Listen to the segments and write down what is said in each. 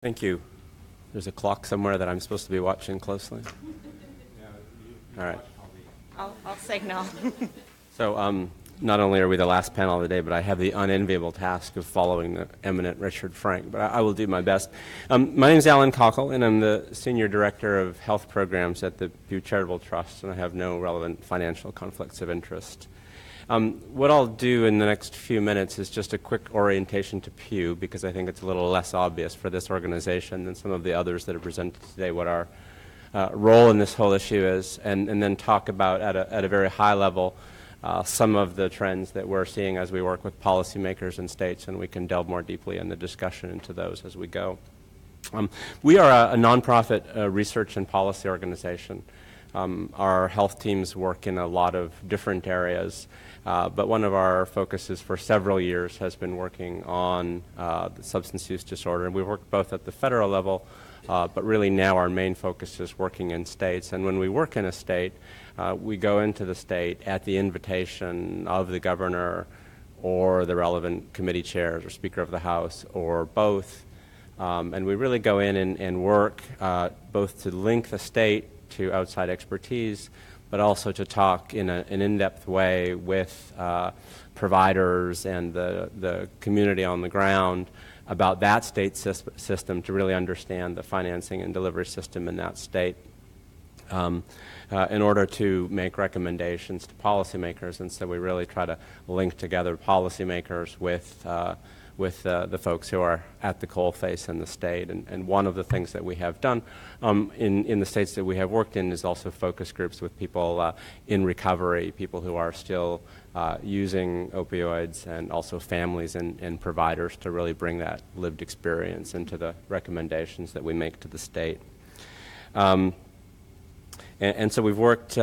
Thank you. There's a clock somewhere that I'm supposed to be watching closely. All right. I'll signal. So not only are we the last panel of the day, but I have the unenviable task of following the eminent Richard Frank, but I will do my best. My name is Allan Coukell, and I'm the Senior Director of Health Programs at the Pew Charitable Trust, and I have no relevant financial conflicts of interest. What I'll do in the next few minutes is just a quick orientation to Pew, because I think it's a little less obvious for this organization than some of the others that are presented today what our role in this whole issue is, and then talk about at a very high level some of the trends that we're seeing as we work with policymakers and states, and we can delve more deeply in the discussion into those as we go. We are a nonprofit research and policy organization. Our health teams work in a lot of different areas, but one of our focuses for several years has been working on the substance use disorder, and we work both at the federal level, but really now our main focus is working in states. And when we work in a state, we go into the state at the invitation of the governor or the relevant committee chairs or Speaker of the House or both, and we really go in and work both to link the state to outside expertise, but also to talk in an in-depth way with providers and the community on the ground about that state system to really understand the financing and delivery system in that state in order to make recommendations to policymakers. And so we really try to link together policymakers with the folks who are at the coalface in the state. And one of the things that we have done in the states that we have worked in is also focus groups with people in recovery, people who are still using opioids, and also families and providers to really bring that lived experience into the recommendations that we make to the state. And so we've worked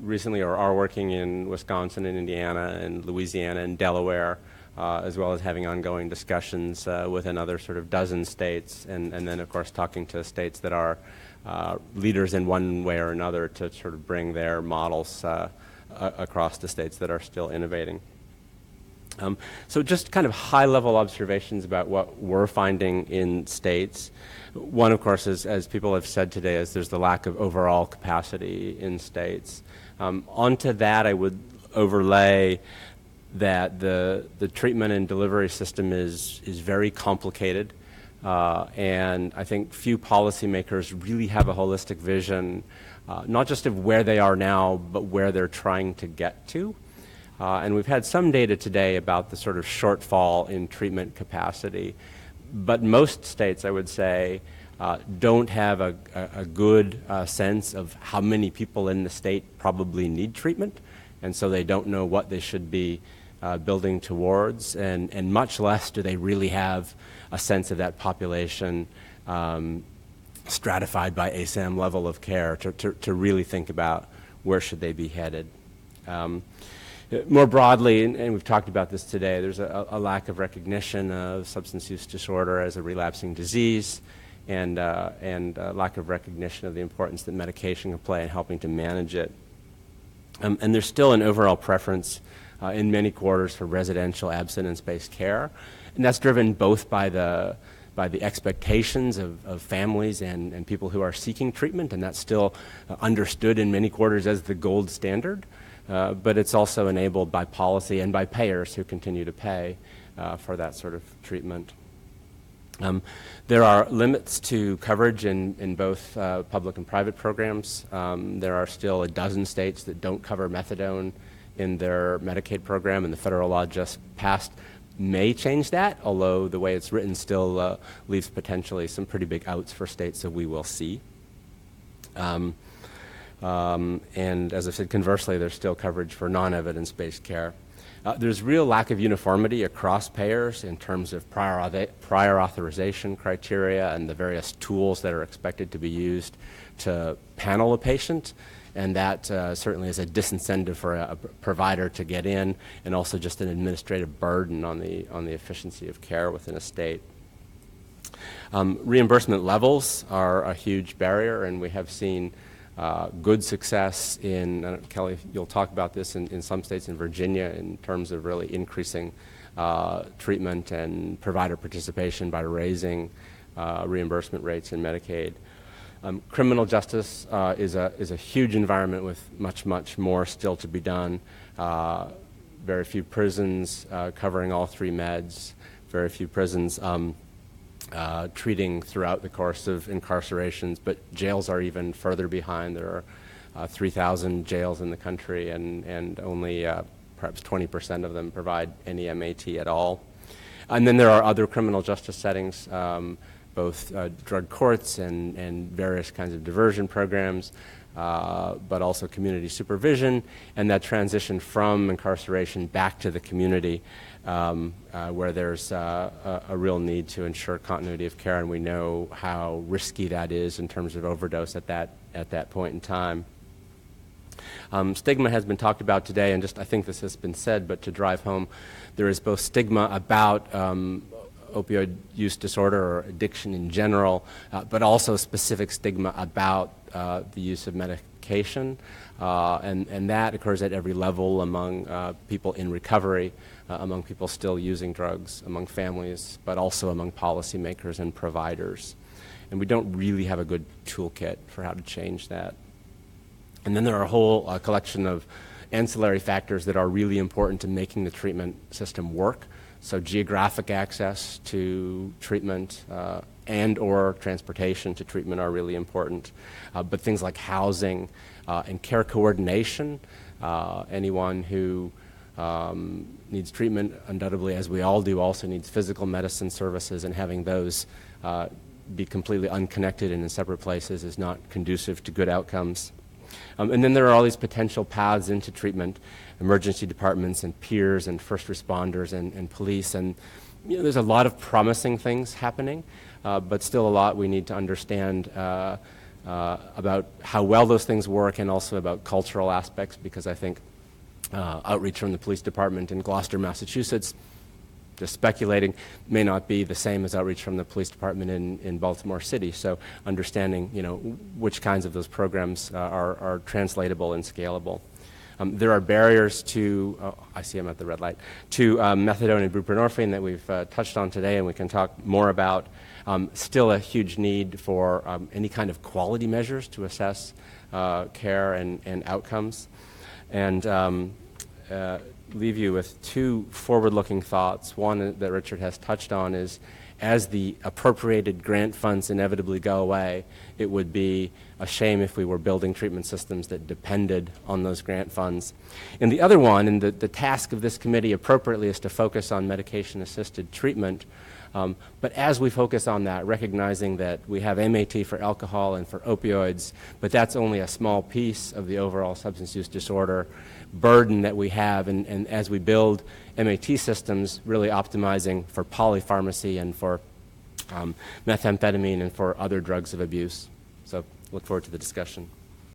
recently, or are working in Wisconsin and Indiana and Louisiana and Delaware, as well as having ongoing discussions with another sort of dozen states, and then, of course, talking to states that are leaders in one way or another to sort of bring their models across the states that are still innovating. So just kind of high-level observations about what we're finding in states. One, of course, is, as people have said today, is there's the lack of overall capacity in states. Onto that, I would overlay that the treatment and delivery system is very complicated, and I think few policymakers really have a holistic vision, not just of where they are now, but where they're trying to get to. And we've had some data today about the sort of shortfall in treatment capacity, but most states, I would say, don't have a good sense of how many people in the state probably need treatment, and so they don't know what they should be building towards, and much less do they really have a sense of that population stratified by ASAM level of care to really think about where should they be headed. More broadly, and we've talked about this today, there's a lack of recognition of substance use disorder as a relapsing disease, and a lack of recognition of the importance that medication can play in helping to manage it. And there's still an overall preference in many quarters for residential abstinence-based care, and that's driven both by the expectations of families and people who are seeking treatment, and that's still understood in many quarters as the gold standard, but it's also enabled by policy and by payers who continue to pay for that sort of treatment. There are limits to coverage in both public and private programs. There are still a dozen states that don't cover methadone in their Medicaid program, and the federal law just passed may change that, although the way it's written still leaves potentially some pretty big outs for states, so we will see. And as I said, conversely, there's still coverage for non-evidence-based care. There's real lack of uniformity across payers in terms of prior authorization criteria and the various tools that are expected to be used to panel a patient, and that certainly is a disincentive for a provider to get in, and also just an administrative burden on the efficiency of care within a state. Reimbursement levels are a huge barrier, and we have seen good success in, Kelly, you'll talk about this, in some states in Virginia in terms of really increasing treatment and provider participation by raising reimbursement rates in Medicaid. Criminal justice is a huge environment with much more still to be done. Very few prisons covering all three meds, very few prisons treating throughout the course of incarcerations, but jails are even further behind. There are 3,000 jails in the country, and only perhaps 20% of them provide any MAT at all. And then there are other criminal justice settings, both drug courts and various kinds of diversion programs, but also community supervision, and that transition from incarceration back to the community, where there's a real need to ensure continuity of care, and we know how risky that is in terms of overdose at that point in time. Stigma has been talked about today, and just I think this has been said, but to drive home, there is both stigma about opioid use disorder or addiction in general, but also specific stigma about the use of medication, and that occurs at every level among people in recovery, among people still using drugs, among families, but also among policymakers and providers. And we don't really have a good toolkit for how to change that. And then there are a whole collection of ancillary factors that are really important to making the treatment system work. So geographic access to treatment and or transportation to treatment are really important. But things like housing and care coordination, anyone who needs treatment, undoubtedly, as we all do, also needs physical medicine services, and having those be completely unconnected and in separate places is not conducive to good outcomes. And then there are all these potential paths into treatment, emergency departments and peers and first responders and police. And there's a lot of promising things happening, but still a lot we need to understand about how well those things work, and also about cultural aspects, because I think outreach from the police department in Gloucester, Massachusetts, just speculating, may not be the same as outreach from the police department in Baltimore City. So understanding, which kinds of those programs are translatable and scalable. There are barriers to, I see I'm at the red light, to methadone and buprenorphine that we've touched on today, and we can talk more about. Still a huge need for any kind of quality measures to assess care and outcomes. And leave you with two forward-looking thoughts. One that Richard has touched on is, as the appropriated grant funds inevitably go away, it would be a shame if we were building treatment systems that depended on those grant funds. And the other one, and the task of this committee appropriately, is to focus on medication-assisted treatment. But as we focus on that, recognizing that we have MAT for alcohol and for opioids, but that's only a small piece of the overall substance use disorder burden that we have, and as we build MAT systems, really optimizing for polypharmacy and for methamphetamine and for other drugs of abuse. So look forward to the discussion.